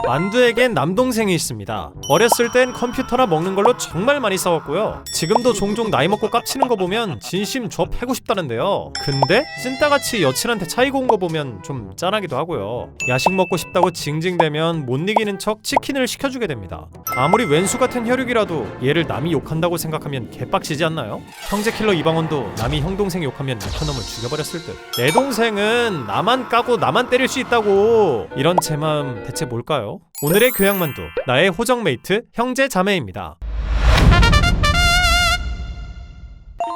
만두에겐 남동생이 있습니다. 어렸을 땐 컴퓨터나 먹는 걸로 정말 많이 싸웠고요. 지금도 종종 나이 먹고 깝치는 거 보면 진심 저 패고 싶다는데요. 근데 찐따같이 여친한테 차이고 온 거 보면 좀 짠하기도 하고요. 야식 먹고 싶다고 징징대면 못 이기는 척 치킨을 시켜주게 됩니다. 아무리 왼수 같은 혈육이라도 얘를 남이 욕한다고 생각하면 개빡치지 않나요? 형제킬러 이방원도 남이 형 동생 욕하면 약한 놈을 죽여버렸을 듯. 내 동생은 나만 까고 나만 때릴 수 있다고. 이런 제 마음 대체 뭘까요? 오늘의 교양만두, 나의 호정메이트 형제 자매입니다.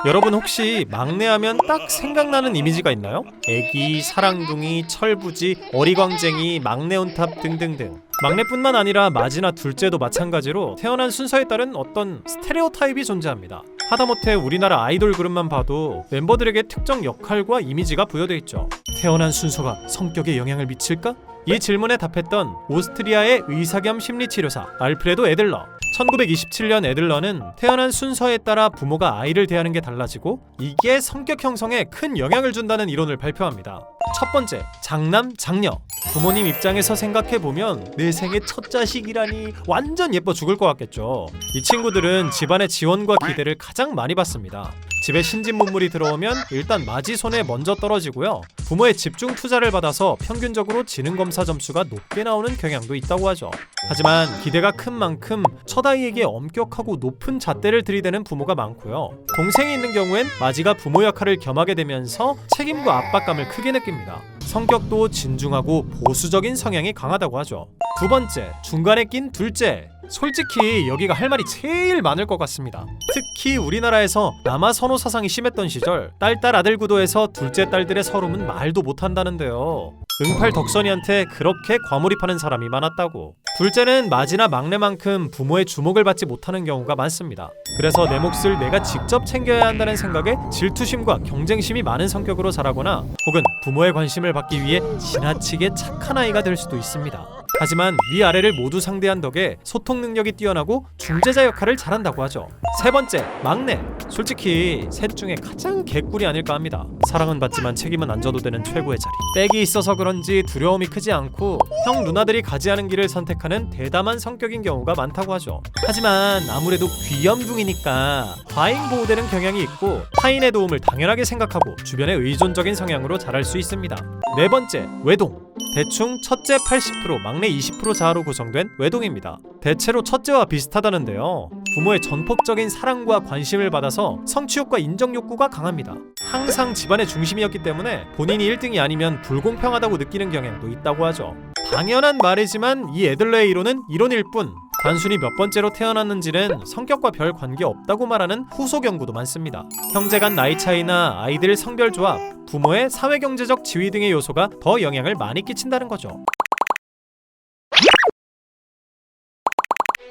여러분 혹시 막내하면 딱 생각나는 이미지가 있나요? 애기, 사랑둥이, 철부지, 어리광쟁이, 막내 온탑 등등등. 막내뿐만 아니라 맏이나 둘째도 마찬가지로 태어난 순서에 따른 어떤 스테레오타입이 존재합니다. 하다못해 우리나라 아이돌 그룹만 봐도 멤버들에게 특정 역할과 이미지가 부여돼 있죠. 태어난 순서가 성격에 영향을 미칠까? 이 질문에 답했던 오스트리아의 의사 겸 심리치료사 알프레도 에들러. 1927년 에들러는 태어난 순서에 따라 부모가 아이를 대하는 게 달라지고 이게 성격 형성에 큰 영향을 준다는 이론을 발표합니다. 첫 번째, 장남, 장녀. 부모님 입장에서 생각해보면 내 생애 첫 자식이라니 완전 예뻐 죽을 것 같겠죠. 이 친구들은 집안의 지원과 기대를 가장 많이 받습니다. 집에 신진문물이 들어오면 일단 맏이 손에 먼저 떨어지고요. 부모의 집중 투자를 받아서 평균적으로 지능검사 점수가 높게 나오는 경향도 있다고 하죠. 하지만 기대가 큰 만큼 첫 아이에게 엄격하고 높은 잣대를 들이대는 부모가 많고요. 동생이 있는 경우엔 맏이가 부모 역할을 겸하게 되면서 책임과 압박감을 크게 느낍니다. 성격도 진중하고 보수적인 성향이 강하다고 하죠. 두 번째, 중간에 낀 둘째. 솔직히 여기가 할 말이 제일 많을 것 같습니다. 특히 우리나라에서 남아 선호 사상이 심했던 시절 딸 아들 구도에서 둘째 딸들의 서름은 말도 못한다는데요. 응팔 덕선이한테 그렇게 과몰입하는 사람이 많았다고. 둘째는 맏이나 막내만큼 부모의 주목을 받지 못하는 경우가 많습니다. 그래서 내 몫을 내가 직접 챙겨야 한다는 생각에 질투심과 경쟁심이 많은 성격으로 자라거나 혹은 부모의 관심을 받기 위해 지나치게 착한 아이가 될 수도 있습니다. 하지만 위아래를 모두 상대한 덕에 소통 능력이 뛰어나고 중재자 역할을 잘한다고 하죠. 세 번째, 막내. 솔직히 셋 중에 가장 개꿀이 아닐까 합니다. 사랑은 받지만 책임은 안 져도 되는 최고의 자리. 빽이 있어서 그런지 두려움이 크지 않고 형 누나들이 가지하는 길을 선택하는 대담한 성격인 경우가 많다고 하죠. 하지만 아무래도 귀염둥이니까 과잉 보호되는 경향이 있고 타인의 도움을 당연하게 생각하고 주변에 의존적인 성향으로 자랄 수 있습니다. 네 번째, 외동. 대충 첫째 80%, 막내 20% 자아로 구성된 외동입니다. 대체로 첫째와 비슷하다는데요. 부모의 전폭적인 사랑과 관심을 받아서 성취욕과 인정욕구가 강합니다. 항상 집안의 중심이었기 때문에 본인이 1등이 아니면 불공평하다고 느끼는 경향도 있다고 하죠. 당연한 말이지만 이 에들러의 이론은 이론일 뿐 단순히 몇 번째로 태어났는지는 성격과 별 관계 없다고 말하는 후속 연구도 많습니다. 형제 간 나이 차이나 아이들 성별 조합, 부모의 사회경제적 지위 등의 요소가 더 영향을 많이 끼친다는 거죠.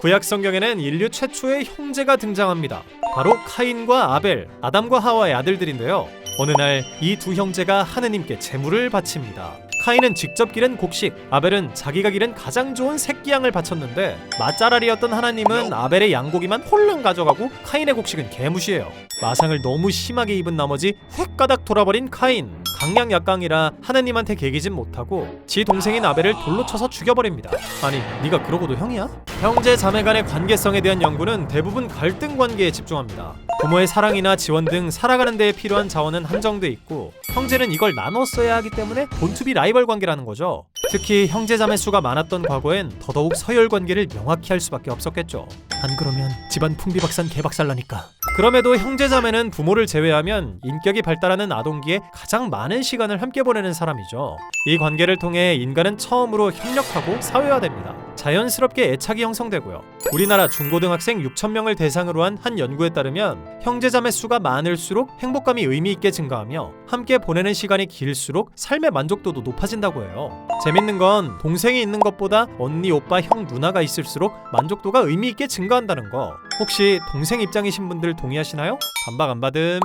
구약 성경에는 인류 최초의 형제가 등장합니다. 바로 카인과 아벨, 아담과 하와의 아들들인데요. 어느 날 이 두 형제가 하느님께 제물을 바칩니다. 카인은 직접 기른 곡식, 아벨은 자기가 기른 가장 좋은 새끼양을 바쳤는데 맛잘알이었던 하나님은 아벨의 양고기만 홀랑 가져가고 카인의 곡식은 개무시해요. 마상을 너무 심하게 입은 나머지 휙가닥 돌아버린 카인. 강약약강이라 하나님한테 개기진 못하고 지 동생인 아벨을 돌로 쳐서 죽여버립니다. 아니, 네가 그러고도 형이야? 형제 자매 간의 관계성에 대한 연구는 대부분 갈등 관계에 집중합니다. 부모의 사랑이나 지원 등 살아가는 데에 필요한 자원은 한정돼 있고 형제는 이걸 나눠 써야 하기 때문에 본투비 라이벌 관계라는 거죠. 특히 형제자매 수가 많았던 과거엔 더더욱 서열 관계를 명확히 할 수밖에 없었겠죠. 안 그러면 집안 풍비박산 개박살나니까. 그럼에도 형제자매는 부모를 제외하면 인격이 발달하는 아동기에 가장 많은 시간을 함께 보내는 사람이죠. 이 관계를 통해 인간은 처음으로 협력하고 사회화됩니다. 자연스럽게 애착이 형성되고요. 우리나라 중고등학생 6,000명을 대상으로 한 연구에 따르면 형제자매 수가 많을수록 행복감이 의미있게 증가하며 함께 보내는 시간이 길수록 삶의 만족도도 높아진다고 해요. 재밌는 건 동생이 있는 것보다 언니, 오빠, 형, 누나가 있을수록 만족도가 의미있게 증가한다는 거. 혹시 동생 입장이신 분들 동의하시나요? 반박 안 받음.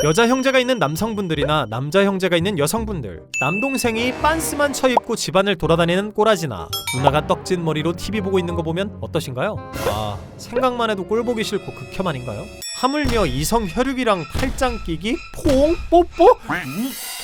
여자 형제가 있는 남성분들이나 남자 형제가 있는 여성분들, 남동생이 빤스만 쳐입고 집안을 돌아다니는 꼬라지나 누나가 떡진 머리로 TV 보고 있는 거 보면 어떠신가요? 아, 생각만 해도 꼴보기 싫고 극혐 아닌가요? 하물며 이성 혈육이랑 팔짱 끼기, 포옹, 뽀뽀,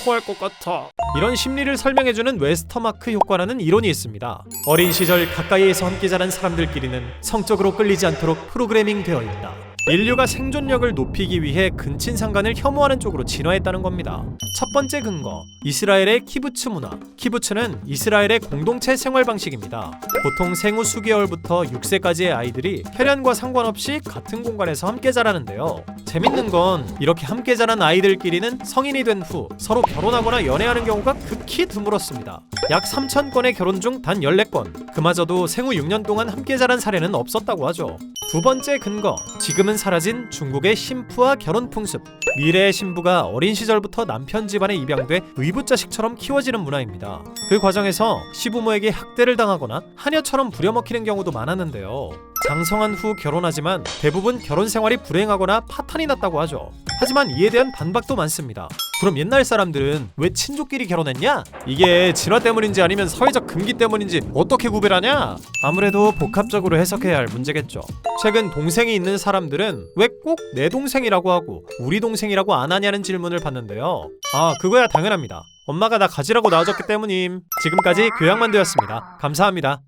토할 것 같아. 이런 심리를 설명해주는 웨스터마크 효과라는 이론이 있습니다. 어린 시절 가까이에서 함께 자란 사람들끼리는 성적으로 끌리지 않도록 프로그래밍 되어 있다. 인류가 생존력을 높이기 위해 근친상간을 혐오하는 쪽으로 진화했다는 겁니다. 첫 번째 근거, 이스라엘의 키부츠 문화. 키부츠는 이스라엘의 공동체 생활 방식입니다. 보통 생후 수개월부터 6세까지의 아이들이 혈연과 상관없이 같은 공간에서 함께 자라는데요. 재밌는 건 이렇게 함께 자란 아이들끼리는 성인이 된 후 서로 결혼하거나 연애하는 경우가 극히 드물었습니다. 약 3,000건의 결혼 중 단 14건, 그마저도 생후 6년 동안 함께 자란 사례는 없었다고 하죠. 두 번째 근거, 지금은 사라진 중국의 신부와 결혼 풍습. 미래의 신부가 어린 시절부터 남편 집안에 입양돼 의붓자식처럼 키워지는 문화입니다. 그 과정에서 시부모에게 학대를 당하거나 하녀처럼 부려먹히는 경우도 많았는데요. 장성한 후 결혼하지만 대부분 결혼 생활이 불행하거나 파탄이 났다고 하죠. 하지만 이에 대한 반박도 많습니다. 그럼 옛날 사람들은 왜 친족끼리 결혼했냐? 이게 진화 때문인지 아니면 사회적 금기 때문인지 어떻게 구별하냐? 아무래도 복합적으로 해석해야 할 문제겠죠. 최근 동생이 있는 사람들은 왜 꼭 내 동생이라고 하고 우리 동생이라고 안 하냐는 질문을 받는데요. 아, 그거야 당연합니다. 엄마가 나 가지라고 낳아줬기 때문임. 지금까지 교양만두였습니다. 감사합니다.